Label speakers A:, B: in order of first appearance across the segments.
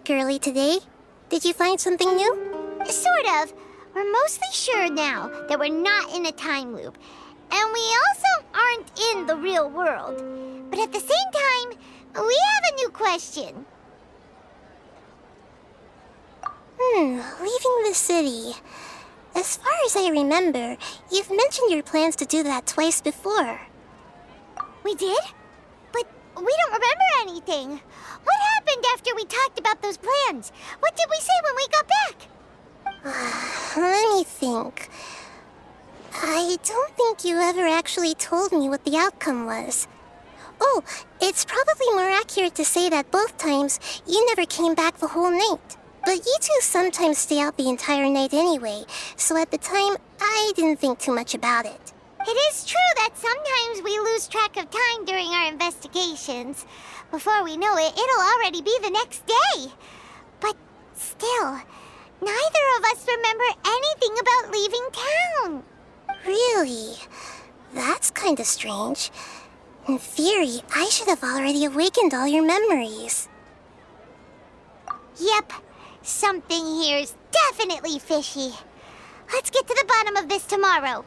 A: back early today. Did you find something new?
B: Sort of. We're mostly sure now that we're not in a time loop. And we also aren't in the real world. But at the same time, we have a new question.
A: Leaving the city. As far as I remember, you've mentioned your plans to do that twice before.
B: We did? But we don't remember anything. What happened after we talked about those plans? What did we say when we got back?
A: Let me think. I don't think you ever actually told me what the outcome was. Oh, it's probably more accurate to say that both times you never came back the whole night. But you two sometimes stay out the entire night anyway, so at the time, I didn't think too much about it.
B: It is true that sometimes we lose track of time during our investigations. Before we know it, it'll already be the next day. But still, neither of us remember anything about leaving town.
A: Really? That's kinda strange. In theory, I should have already awakened all your memories.
B: Yep, something here's definitely fishy. Let's get to the bottom of this tomorrow.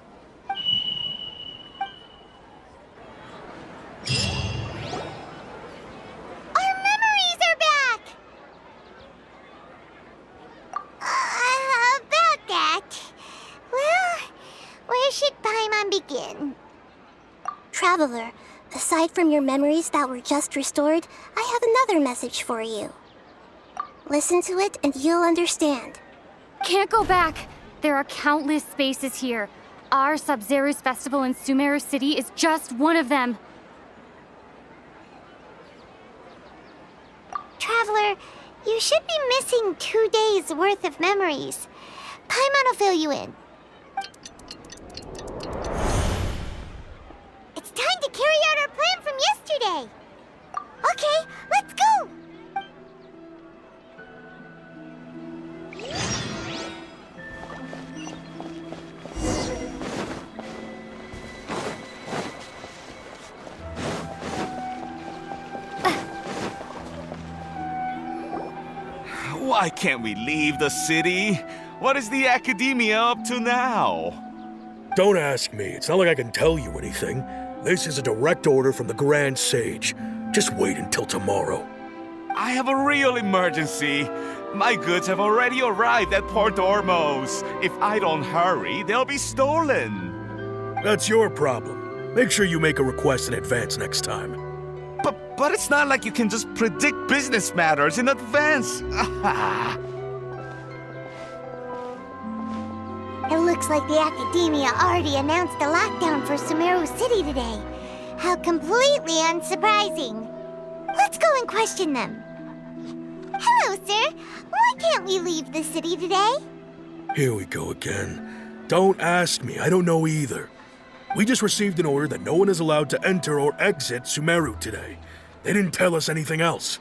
B: Our memories are back! About that. Well, where should Paimon begin?
A: Traveler, aside from your memories that were just restored, I have another message for you. Listen to it and you'll understand.
C: Can't go back. There are countless spaces here. Our Sabzerus festival in Sumeru City is just one of them.
B: Traveler, you should be missing 2 days' worth of memories. Paimon will fill you in. It's time to carry out our plan from yesterday. Okay, let's go!
D: Why can't we leave the city? What is the academia up to now?
E: Don't ask me. It's not like I can tell you anything. This is a direct order from the Grand Sage. Just wait until tomorrow.
D: I have a real emergency. My goods have already arrived at Port Ormos. If I don't hurry, they'll be stolen.
E: That's your problem. Make sure you make a request in advance next time.
D: But it's not like you can just predict business matters in advance.
B: It looks like the Academia already announced a lockdown for Sumeru City today. How completely unsurprising. Let's go and question them. Hello, sir. Why can't we leave the city today?
E: Here we go again. Don't ask me. I don't know either. We just received an order that no one is allowed to enter or exit Sumeru today. They didn't tell us anything else.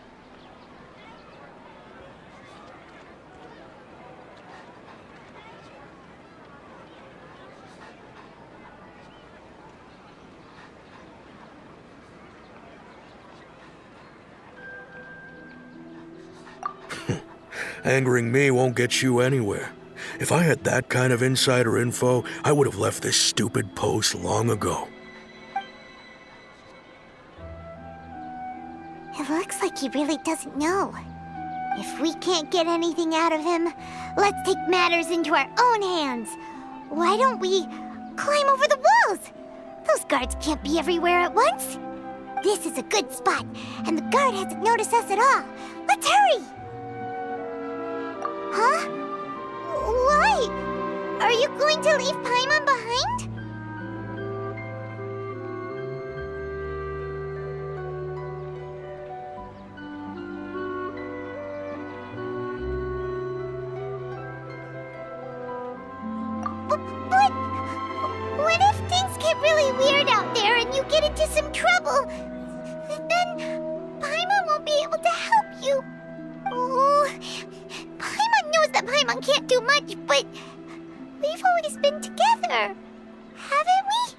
E: Angering me won't get you anywhere. If I had that kind of insider info, I would have left this stupid post long ago.
B: It looks like he really doesn't know. If we can't get anything out of him, let's take matters into our own hands. Why don't we climb over the walls? Those guards can't be everywhere at once. This is a good spot, and the guard hasn't noticed us at all. Let's hurry! Huh? Why? Are you going to leave Paimon behind? But what if things get really weird out there and you get into some trouble? Then Paimon won't be able to help you. Oh, Paimon knows that Paimon can't do much, but we've always been together, haven't we?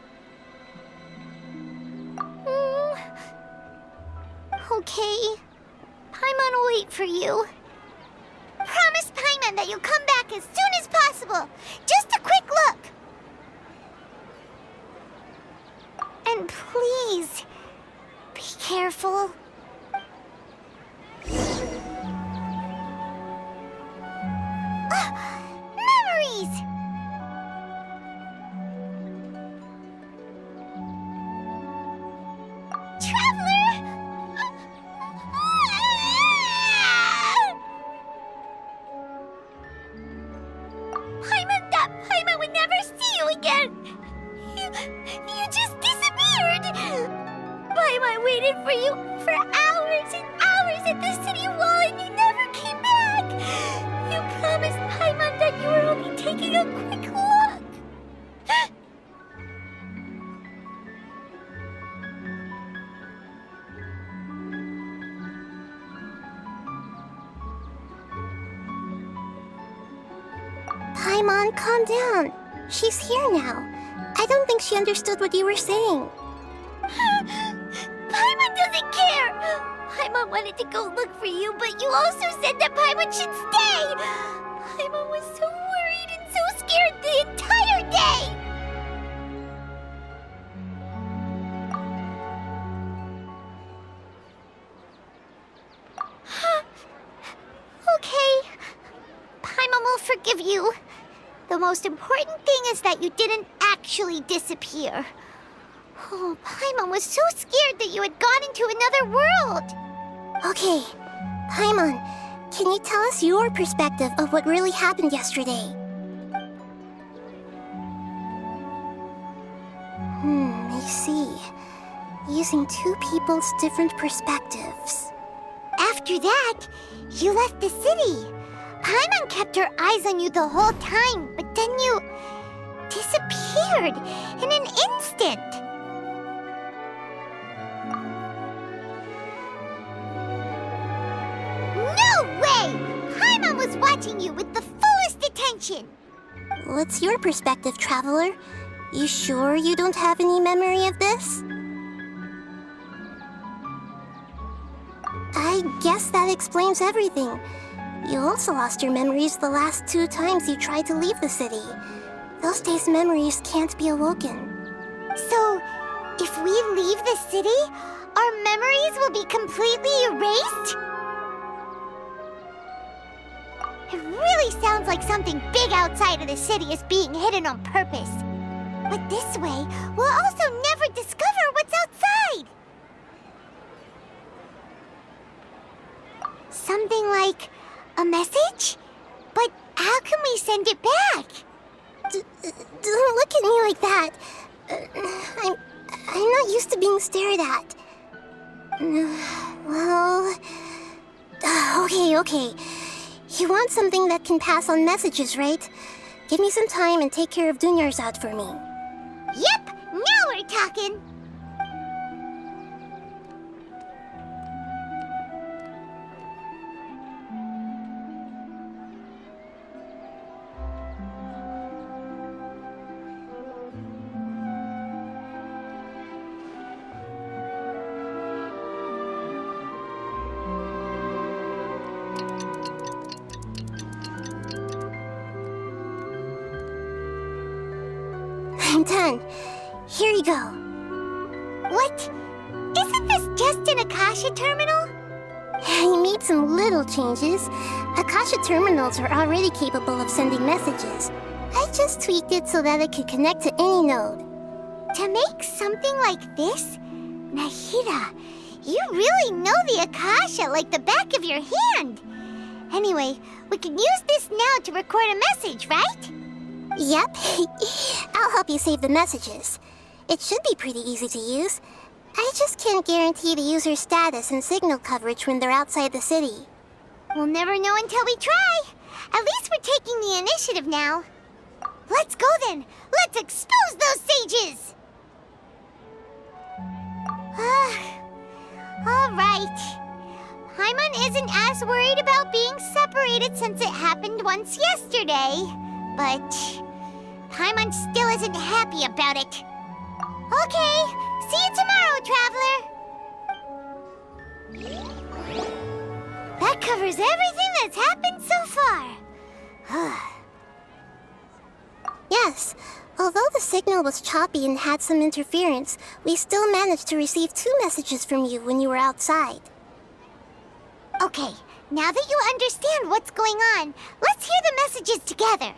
B: Okay. Paimon will wait for you. Promise Paimon that you'll come back as soon as possible. Just a quick look. And please, be careful. Memories! Traveler! Paimon would never see you again! You just disappeared! Paimon waited for you for hours and hours at the city wall and you never came back! You promised Paimon that you were only taking a quick look!
A: Paimon, calm down. She's here now. I don't think she understood what you were saying.
B: Paimon doesn't care! Paimon wanted to go look for you, but you also said that Paimon should stay! Paimon was so worried and so scared the entire day! Okay. Paimon will forgive you. The most important thing is that you didn't actually disappear. Oh, Paimon was so scared that you had gone into another world.
A: Okay, Paimon, can you tell us your perspective of what really happened yesterday? I see. Using two people's different perspectives.
B: After that, you left the city. Paimon kept her eyes on you the whole time, but then you disappeared in an instant. No way! Paimon was watching you with the fullest attention.
A: What's your perspective, Traveler? You sure you don't have any memory of this? I guess that explains everything. You also lost your memories the last 2 times you tried to leave the city. Those days' memories can't be awoken.
B: So, if we leave the city, our memories will be completely erased? It really sounds like something big outside of the city is being hidden on purpose. But this way, we'll also never discover what's outside. Something like a message? But how can we send it back?
A: Don't look at me like that. I'm not used to being stared at. Well... Okay. You want something that can pass on messages, right? Give me some time and take care of Dunyarzad for me.
B: Yep, now we're talking.
A: I'm done. Here you go.
B: What? Isn't this just an Akasha terminal?
A: I made some little changes. Akasha terminals are already capable of sending messages. I just tweaked it so that it could connect to any node.
B: To make something like this? Nahida, you really know the Akasha like the back of your hand. Anyway, we can use this now to record a message, right?
A: Yep. I'll help you save the messages. It should be pretty easy to use. I just can't guarantee the user's status and signal coverage when they're outside the city.
B: We'll never know until we try. At least we're taking the initiative now. Let's go then. Let's expose those sages. All right. Paimon isn't as worried about being separated since it happened once yesterday. But Paimon still isn't happy about it. Okay, see you tomorrow, Traveler. That covers everything has happened so far.
A: Yes, although the signal was choppy and had some interference, we still managed to receive 2 messages from you when you were outside.
B: Okay, now that you understand what's going on, let's hear the messages together.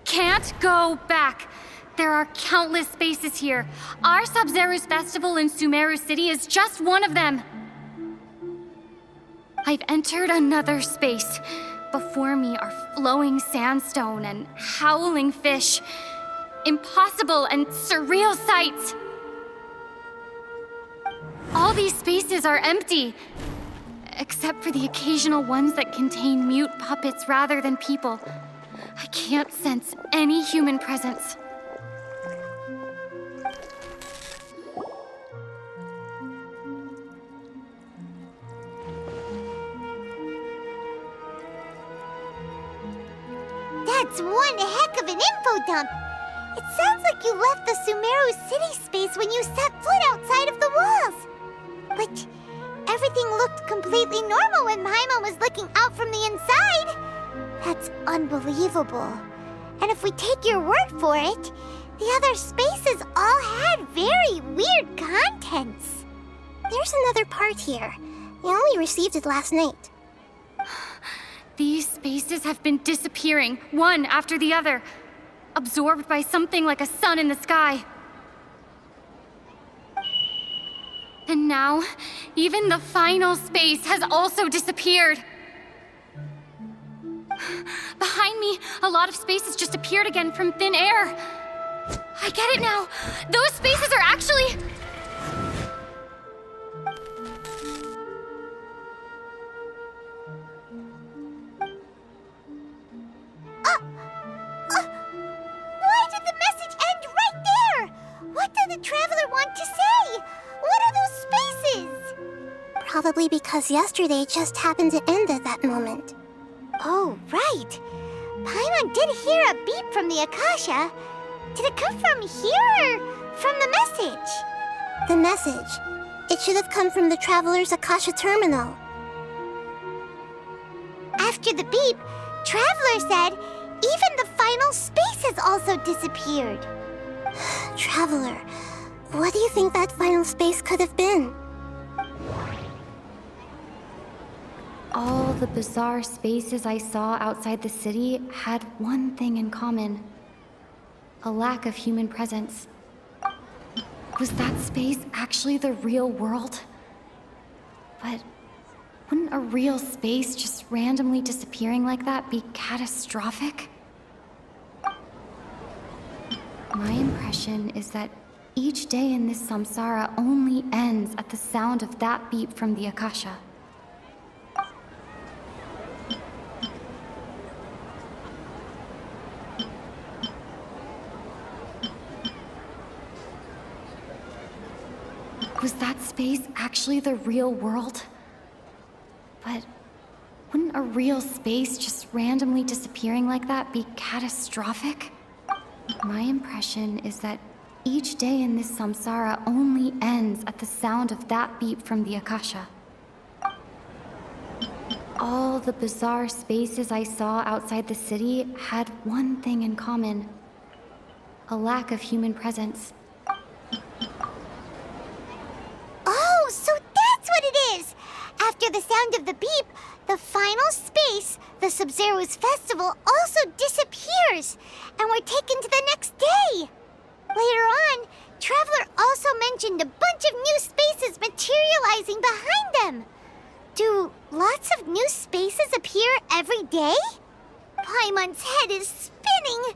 C: Can't go back. There are countless spaces here. Our Sabzerus festival in Sumeru City is just one of them. I've entered another space. Before me are flowing sandstone and howling fish. Impossible and surreal sights. All these spaces are empty, except for the occasional ones that contain mute puppets rather than people. I can't sense any human presence.
B: That's one heck of an info dump. It sounds like you left the Sumeru City space when you set foot outside of the walls. But everything looked completely normal when Paimon was looking out from the inside. That's unbelievable. And if we take your word for it, the other spaces all had very weird contents.
A: There's another part here. We only received it last night.
C: These spaces have been disappearing, one after the other, absorbed by something like a sun in the sky. And now, even the final space has also disappeared. Behind me, a lot of spaces just appeared again from thin air. I get it now. Those spaces are actually...
B: Why did the message end right there? What did the traveler want to say? What are those spaces?
A: Probably because yesterday just happened to end at that moment.
B: Oh, right. Paimon did hear a beep from the Akasha. Did it come from here or from the message?
A: The message. It should have come from the Traveler's Akasha terminal.
B: After the beep, Traveler said even the final spaces also disappeared.
A: Traveler, what do you think that final space could have been?
C: All the bizarre spaces I saw outside the city had one thing in common. A lack of human presence. Was that space actually the real world? But wouldn't a real space just randomly disappearing like that be catastrophic? My impression is that each day in this samsara only ends at the sound of that beep from the Akasha. Was that space actually the real world? But wouldn't a real space just randomly disappearing like that be catastrophic? My impression is that each day in this samsara only ends at the sound of that beep from the Akasha. All the bizarre spaces I saw outside the city had one thing in common. A lack of human presence.
B: Oh, so that's what it is! After the sound of the beep, the final space, the Sabzerus festival, also disappears, and we're taken to the next day. Later on, Traveler also mentioned a bunch of new spaces materializing behind them. Do lots of new spaces appear every day? Paimon's head is spinning.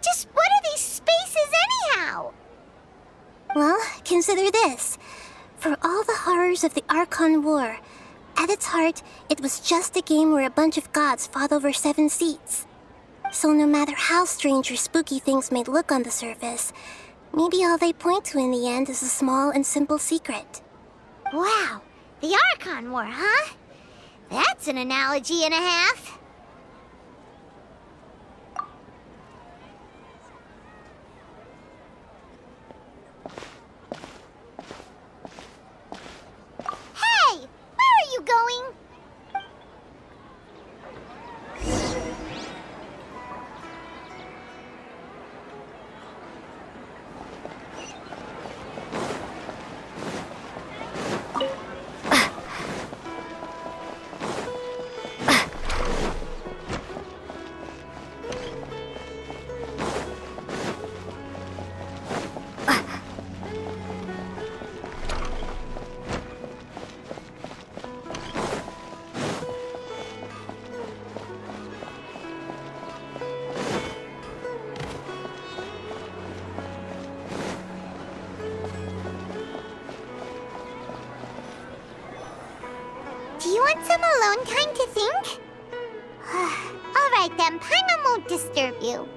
B: Just what are these spaces anyhow?
A: Well, consider this. For all the horrors of the Archon War, at its heart, it was just a game where a bunch of gods fought over 7 seats. So no matter how strange or spooky things may look on the surface, maybe all they point to in the end is a small and simple secret.
B: Wow, the Archon War, huh? That's an analogy and a half. want some alone time to think? All right then, Paimon won't disturb you.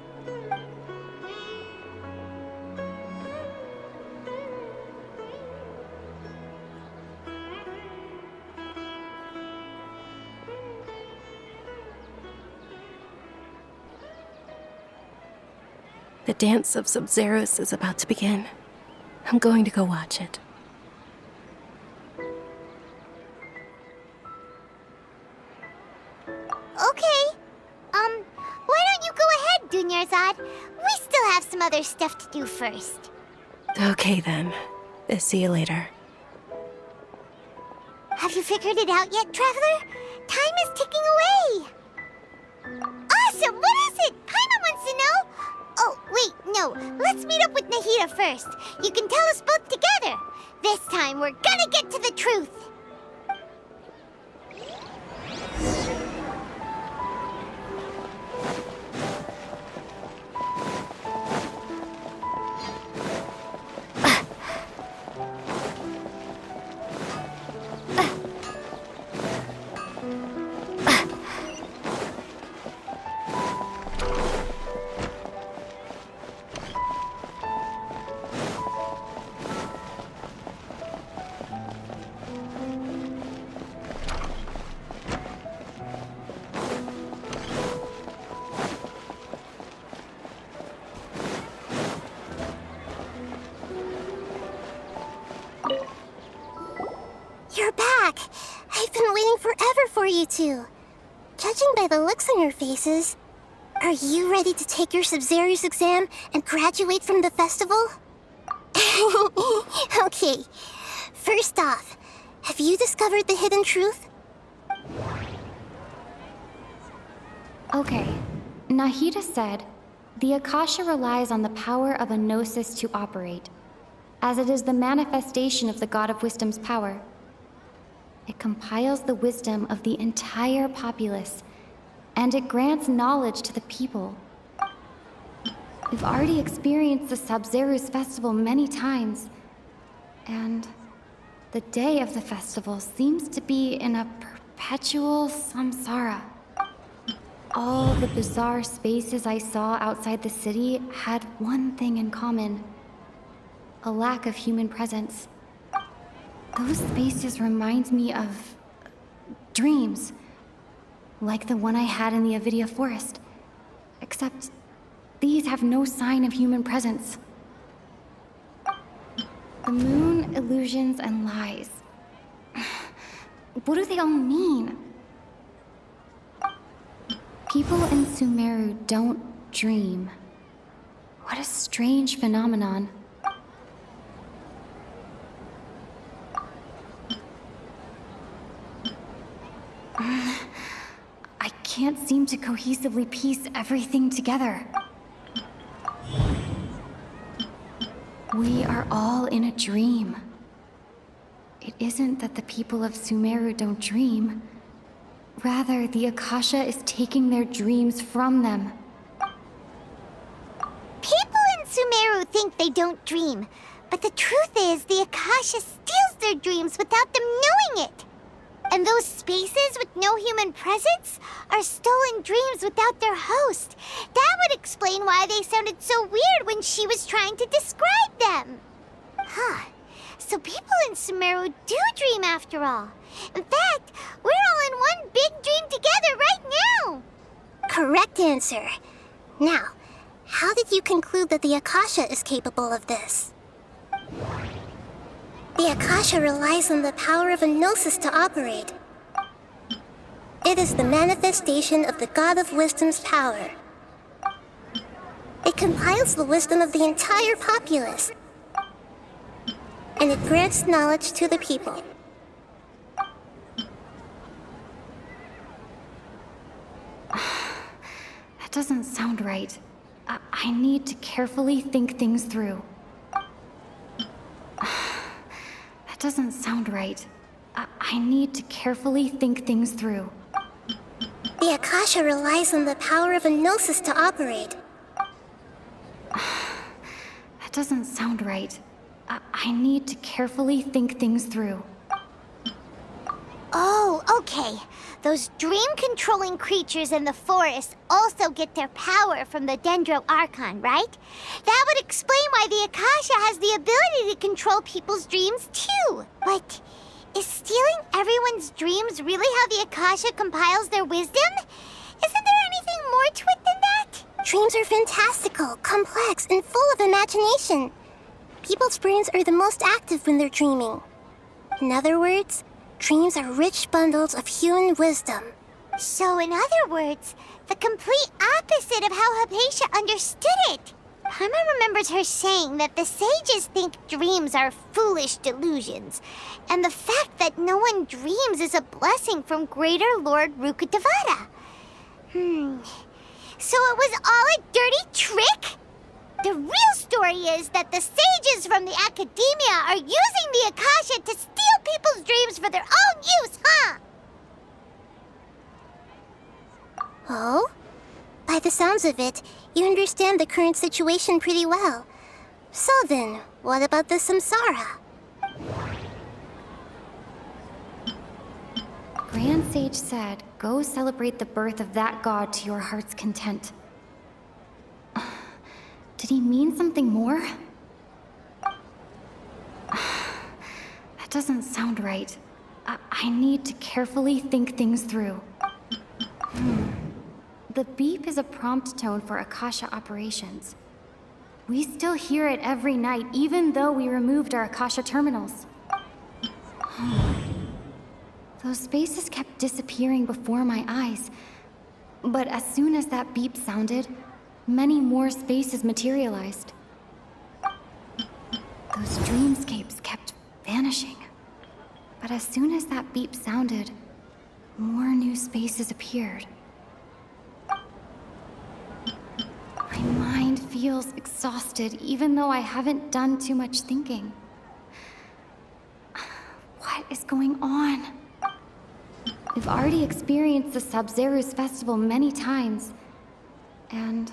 F: The dance of Sabzerus is about to begin. I'm going to go watch it.
B: Okay. Why don't you go ahead, Dunyarzad? We still have some other stuff to do first.
F: Okay then. See you later.
B: Have you figured it out yet, Traveler? Time is ticking away. Awesome! What is it? Paimon wants to know. Oh, wait, no. Let's meet up with Nahida first. You can tell us both together. This time, we're gonna get to the truth.
A: You're back! I've been waiting forever for you two. Judging by the looks on your faces, are you ready to take your Sabzerus exam and graduate from the festival? Okay, first off, have you discovered the hidden truth?
C: Okay, Nahida said, the Akasha relies on the power of a gnosis to operate, as it is the manifestation of the God of Wisdom's power. It compiles the wisdom of the entire populace, and it grants knowledge to the people. We've already experienced the Sabzerus festival many times, and the day of the festival seems to be in a perpetual samsara. All the bizarre spaces I saw outside the city had one thing in common: a lack of human presence. Those spaces remind me of dreams, like the one I had in the Avidia forest, except these have no sign of human presence. The moon, illusions, and lies. What do they all mean? People in Sumeru don't dream. What a strange phenomenon. I can't seem to cohesively piece everything together. We are all in a dream. It isn't that the people of Sumeru don't dream. Rather, the Akasha is taking their dreams from them.
B: People in Sumeru think they don't dream, but the truth is the Akasha steals their dreams without them knowing it. And those spaces with no human presence are stolen dreams without their host. That would explain why they sounded so weird when she was trying to describe them. Huh. So people in Sumeru do dream after all. In fact, we're all in one big dream together right now.
A: Correct answer. Now, how did you conclude that the Akasha is capable of this? The Akasha relies on the power of a gnosis to operate. It is the manifestation of the God of Wisdom's power. It compiles the wisdom of the entire populace, and it grants knowledge to the people.
C: That doesn't sound right. I need to carefully think things through. That doesn't sound right. I need to carefully think things through.
A: The Akasha relies on the power of a gnosis to operate.
C: That doesn't sound right. I need to carefully think things through.
B: Oh, Okay, those dream-controlling creatures in the forest also get their power from the Dendro Archon, right? That would explain why the Akasha has the ability to control people's dreams, too. But is stealing everyone's dreams really how the Akasha compiles their wisdom? Isn't there anything more to it than that?
A: Dreams are fantastical, complex, and full of imagination. People's brains are the most active when they're dreaming. In other words, dreams are rich bundles of human wisdom.
B: So, in other words, the complete opposite of how Hypatia understood it. Paimon remembers her saying that the sages think dreams are foolish delusions, and the fact that no one dreams is a blessing from Greater Lord Rukkhadevata. So it was all a dirty trick? The real story is that the sages from the academia are using the Akasha to steal people's dreams for their own use, huh?
A: Oh? By the sounds of it, you understand the current situation pretty well. So then, what about the samsara?
C: Grand Sage said, go celebrate the birth of that god to your heart's content. Did he mean something more? That doesn't sound right. I need to carefully think things through. The beep is a prompt tone for Akasha operations. We still hear it every night, even though we removed our Akasha terminals. Those spaces kept disappearing before my eyes. But as soon as that beep sounded, many more spaces materialized. Those dreamscapes kept vanishing. But as soon as that beep sounded, more new spaces appeared. My mind feels exhausted, even though I haven't done too much thinking. What is going on? We've already experienced the Sabzerus festival many times, and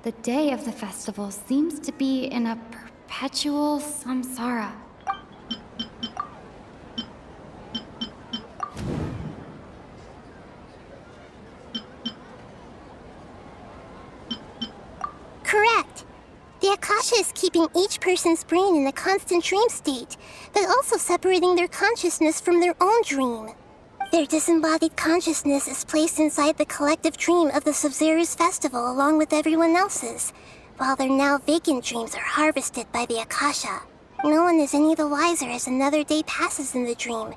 C: the day of the festival seems to be in a perpetual samsara.
A: Correct. The Akasha is keeping each person's brain in a constant dream state, but also separating their consciousness from their own dream. Their disembodied consciousness is placed inside the collective dream of the Sabzerus festival along with everyone else's, while their now vacant dreams are harvested by the Akasha. No one is any the wiser as another day passes in the dream,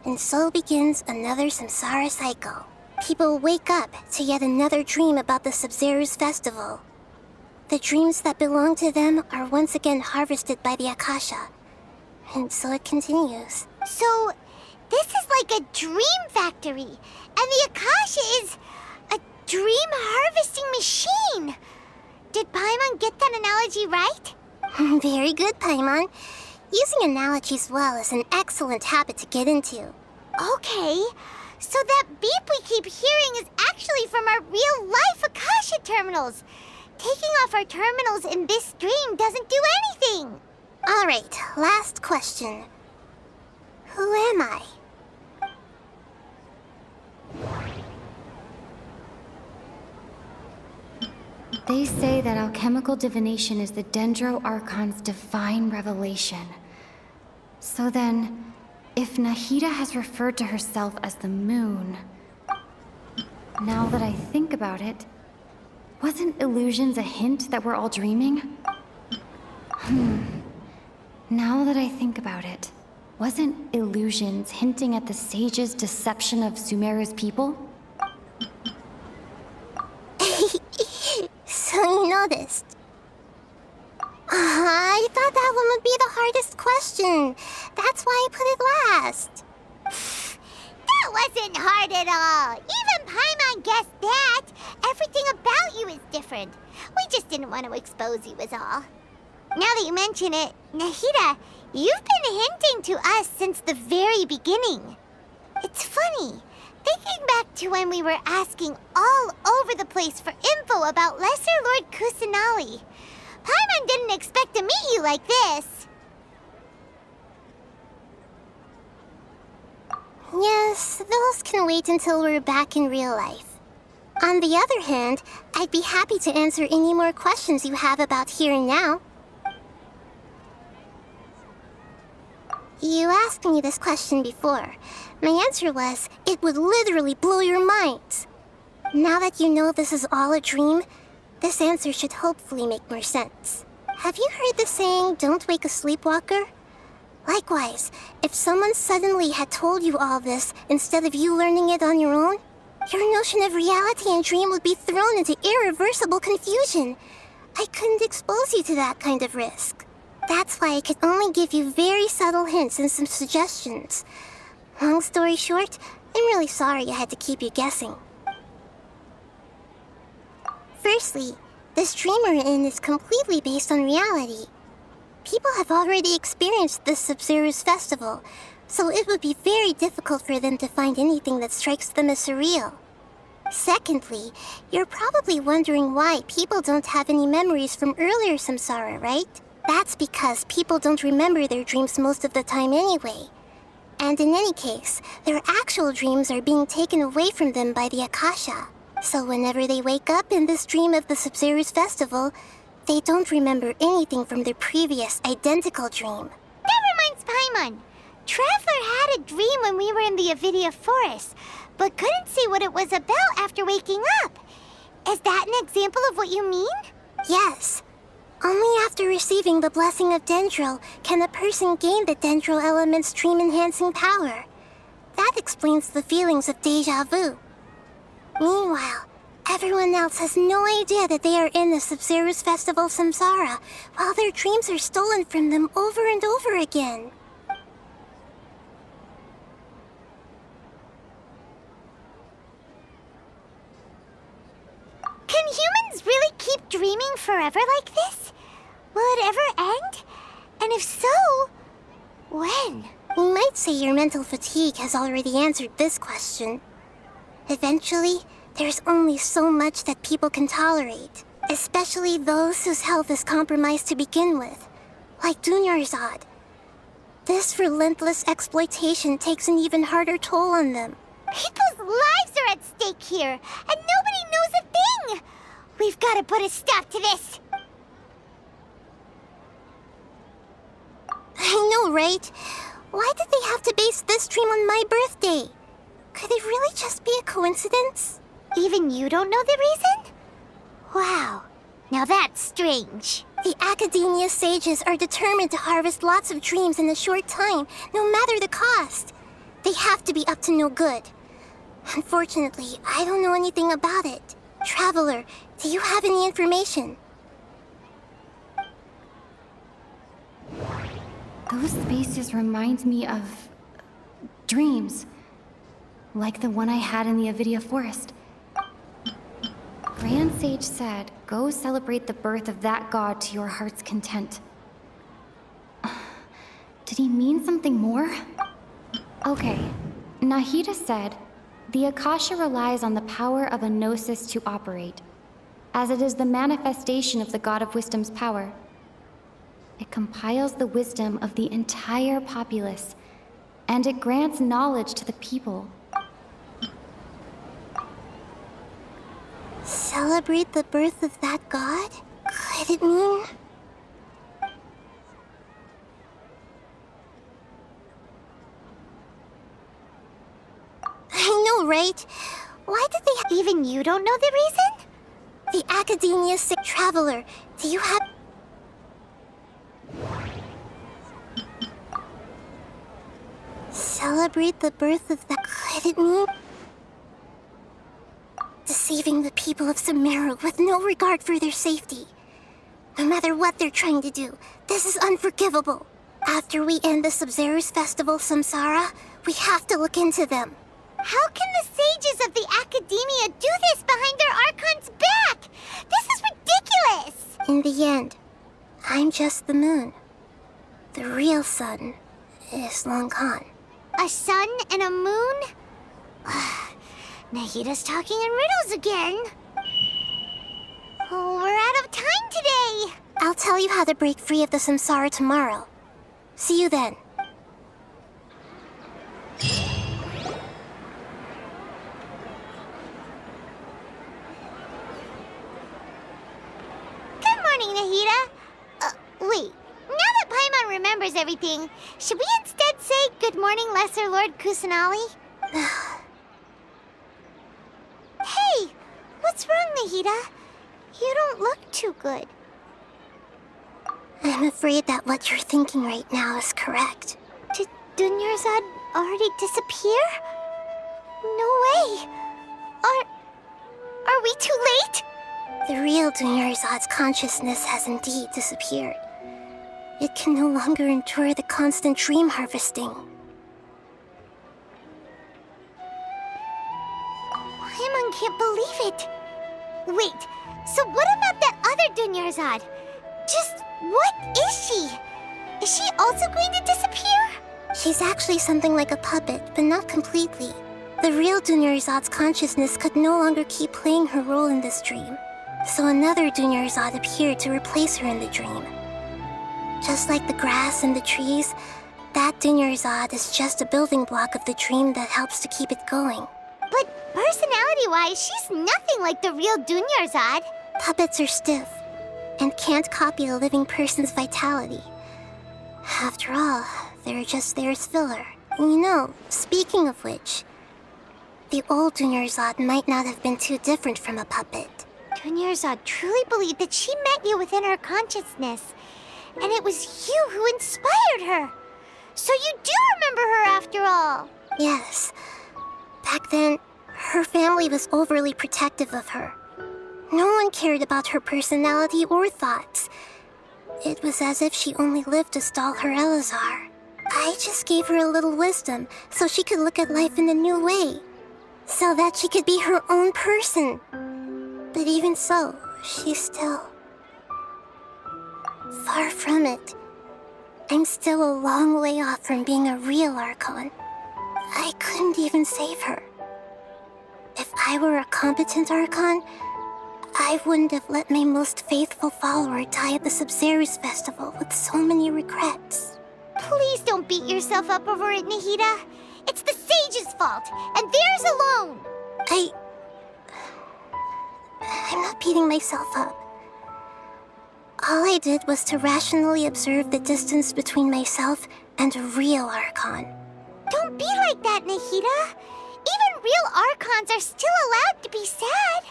A: and so begins another samsara cycle. People wake up to yet another dream about the Sabzerus festival. The dreams that belong to them are once again harvested by the Akasha, and so it continues.
B: So, this is like a dream factory, and the Akasha is a dream harvesting machine. Did Paimon get that analogy right?
A: Very good, Paimon. Using analogies well is an excellent habit to get into.
B: Okay, so that beep we keep hearing is actually from our real-life Akasha terminals. Taking off our terminals in this dream doesn't do anything.
A: All right, last question. Who am I?
C: They say that alchemical divination is the Dendro Archon's divine revelation. So then, if Nahida has referred to herself as the moon, now that I think about it, wasn't illusions a hint that we're all dreaming? Now that I think about it, wasn't illusions hinting at the sage's deception of Sumeru's people?
A: So you noticed. I thought that one would be the hardest question. That's why I put it last.
B: That wasn't hard at all. Even Paimon guessed that. Everything about you is different. We just didn't want to expose you is all. Now that you mention it, Nahida, you've been hinting to us since the very beginning. It's funny. Thinking back to when we were asking all over the place for info about Lesser Lord Kusanali, Paimon didn't expect to meet you like this.
A: Yes, those can wait until we're back in real life. On the other hand, I'd be happy to answer any more questions you have about here and now. You asked me this question before. My answer was, it would literally blow your minds. Now that you know this is all a dream, this answer should hopefully make more sense. Have you heard the saying, don't wake a sleepwalker? Likewise, if someone suddenly had told you all this instead of you learning it on your own, your notion of reality and dream would be thrown into irreversible confusion. I couldn't expose you to that kind of risk. That's why I could only give you very subtle hints and some suggestions. Long story short, I'm really sorry I had to keep you guessing. Firstly, this dream we're in is completely based on reality. People have already experienced this Sabzerus festival, so it would be very difficult for them to find anything that strikes them as surreal. Secondly, you're probably wondering why people don't have any memories from earlier samsara, right? That's because people don't remember their dreams most of the time anyway. And in any case, their actual dreams are being taken away from them by the Akasha. So whenever they wake up in this dream of the Sabzerus festival, they don't remember anything from their previous identical dream.
B: That reminds Paimon. Traveler had a dream when we were in the Avidia forest, but couldn't see what it was about after waking up. Is that an example of what you mean?
A: Yes. Only after receiving the blessing of Dendro can a person gain the Dendro element's dream-enhancing power. That explains the feelings of déjà vu. Meanwhile, everyone else has no idea that they are in the Sabzerus Festival Samsara, while their dreams are stolen from them over and over again.
B: Can humans really keep dreaming forever like this? Will it ever end? And if so, when?
A: You might say your mental fatigue has already answered this question. Eventually, there's only so much that people can tolerate, especially those whose health is compromised to begin with, like Dunyarzad. This relentless exploitation takes an even harder toll on them.
B: People's lives are at stake here, and nobody knows a thing! We've got to put a stop to this!
A: I know, right? Why did they have to base this dream on my birthday? Could it really just be a coincidence?
B: Even you don't know the reason? Wow, now that's strange.
A: The Academia sages are determined to harvest lots of dreams in a short time, no matter the cost. They have to be up to no good. Unfortunately, I don't know anything about it. Traveler, do you have any information?
C: Those spaces remind me of dreams, like the one I had in the Avidia forest. Grand Sage said, go celebrate the birth of that god to your heart's content. Did he mean something more? Okay, Nahida said, the Akasha relies on the power of a gnosis to operate, as it is the manifestation of the God of Wisdom's power. It compiles the wisdom of the entire populace, and it grants knowledge to the people.
A: Celebrate the birth of that god? Could it mean... I know, right? Why did they
B: Even you don't know the reason?
A: The Academia sick traveler, do you have... Celebrate the birth of that... Could it mean... Deceiving the people of Sumeru with no regard for their safety. No matter what they're trying to do, this is unforgivable. After we end the Sabzerus Festival Samsara, we have to look into them.
B: How can the sages of the Academia do this behind their Archon's back? This is ridiculous!
A: In the end, I'm just the moon. The real sun is long gone.
B: A sun and a moon? Nahida's talking in riddles again. Oh, we're out of time today.
A: I'll tell you how to break free of the samsara tomorrow. See you then.
B: Nahida? Wait. Now that Paimon remembers everything, should we instead say good morning, Lesser Lord Kusanali? Hey! What's wrong, Nahida? You don't look too good.
A: I'm afraid that what you're thinking right now is correct.
B: Did Dunyarzad already disappear? No way! Are we too late?
A: The real Dunyarzad's consciousness has indeed disappeared. It can no longer endure the constant dream harvesting.
B: Paimon can't believe it. Wait, so what about that other Dunyarzad? Just what is she? Is she also going to disappear?
A: She's actually something like a puppet, but not completely. The real Dunyarzad's consciousness could no longer keep playing her role in this dream. So another Dunyarzad appeared to replace her in the dream. Just like the grass and the trees, that Dunyarzad is just a building block of the dream that helps to keep it going.
B: But personality-wise, she's nothing like the real Dunyarzad.
A: Puppets are stiff and can't copy a living person's vitality. After all, they're just there as filler. You know, speaking of which, the old Dunyarzad might not have been too different from a puppet.
B: Dunyarzad truly believed that she met you within her consciousness, and it was you who inspired her. So you do remember her after all.
A: Yes. Back then, her family was overly protective of her. No one cared about her personality or thoughts. It was as if she only lived to stall her Elazar. I just gave her a little wisdom so she could look at life in a new way, so that she could be her own person. But even so, she's still far from it. I'm still a long way off from being a real Archon. I couldn't even save her. If I were a competent Archon, I wouldn't have let my most faithful follower die at the Sabzerus festival with so many regrets.
B: Please don't beat yourself up over it, Nahida. It's the sage's fault, and theirs alone.
A: I'm not beating myself up. All I did was to rationally observe the distance between myself and a real Archon.
B: Don't be like that, Nahida. Even real Archons are still allowed to be sad.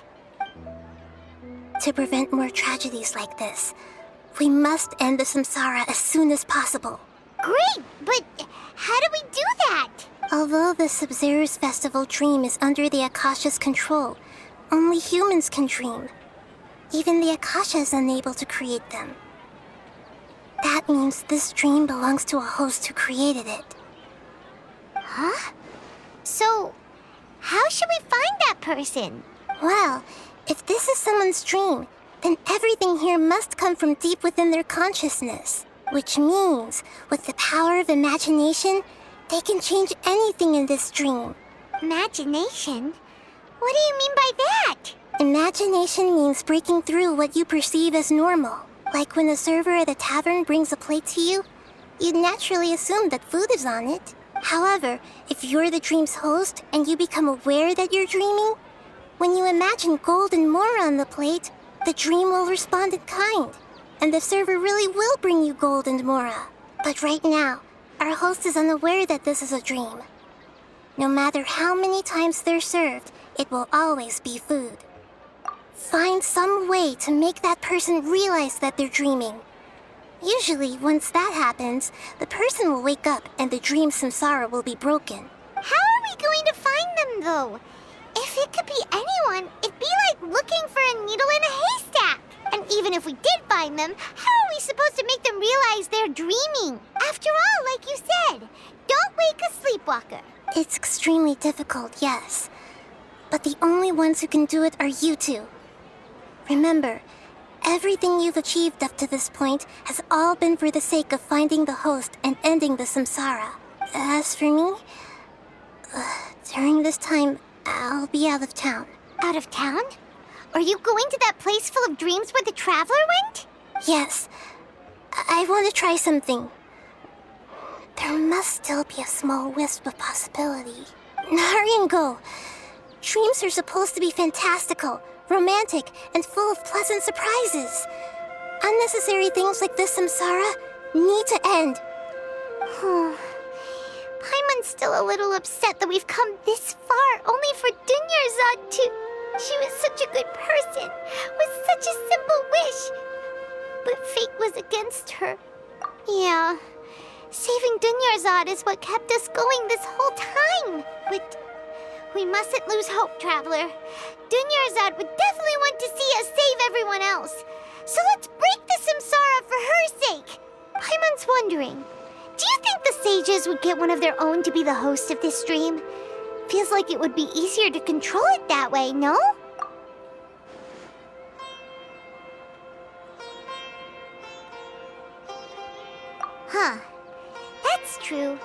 A: To prevent more tragedies like this, we must end the samsara as soon as possible.
B: Great, but how do we do that?
A: Although the Sabzerus festival dream is under the Akasha's control, only humans can dream. Even the Akasha is unable to create them. That means this dream belongs to a host who created it.
B: Huh? So, how should we find that person?
A: Well, if this is someone's dream, then everything here must come from deep within their consciousness. Which means, with the power of imagination, they can change anything in this dream.
B: Imagination? What do you mean by that?
A: Imagination means breaking through what you perceive as normal. Like when a server at a tavern brings a plate to you, you'd naturally assume that food is on it. However, if you're the dream's host and you become aware that you're dreaming, when you imagine gold and more on the plate, the dream will respond in kind, and the server really will bring you gold and mora. But right now, our host is unaware that this is a dream. No matter how many times they're served, it will always be food. Find some way to make that person realize that they're dreaming. Usually, once that happens, the person will wake up and the dream samsara will be broken.
B: How are we going to find them, though? If it could be anyone, it'd be like looking for a needle in a haystack. And even if we did find them, how are we supposed to make them realize they're dreaming? After all, like you said, don't wake a sleepwalker.
A: It's extremely difficult, yes. But the only ones who can do it are you two. Remember, everything you've achieved up to this point has all been for the sake of finding the host and ending the samsara. As for me, during this time, I'll be out of town.
B: Out of town? Are you going to that place full of dreams where the traveler went?
A: Yes. I want to try something. There must still be a small wisp of possibility. Hurry and go. Dreams are supposed to be fantastical, romantic, and full of pleasant surprises. Unnecessary things like this, Samsara, need to end.
B: Paimon's still a little upset that we've come this far only for Dunyarzad to... She was such a good person, with such a simple wish. But fate was against her. Yeah, saving Dunyarzad is what kept us going this whole time. But we mustn't lose hope, Traveler. Dunyarzad would definitely want to see us save everyone else. So let's break the Samsara for her sake. Paimon's wondering, do you think the sages would get one of their own to be the host of this stream? Feels like it would be easier to control it that way, no? Huh. That's true.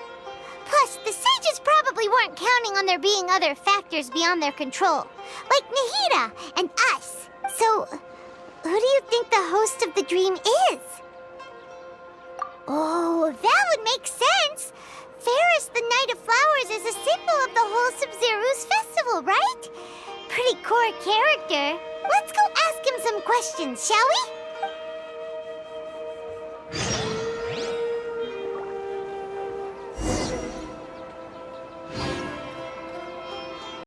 B: Plus, the sages probably weren't counting on there being other factors beyond their control, like Nahida and us. So, who do you think the host of the dream is? Oh, that would make sense. Ferris, the Knight of Flowers, is a symbol of the whole Sabzerus festival, right? Pretty core character. Let's go ask him some questions, shall we?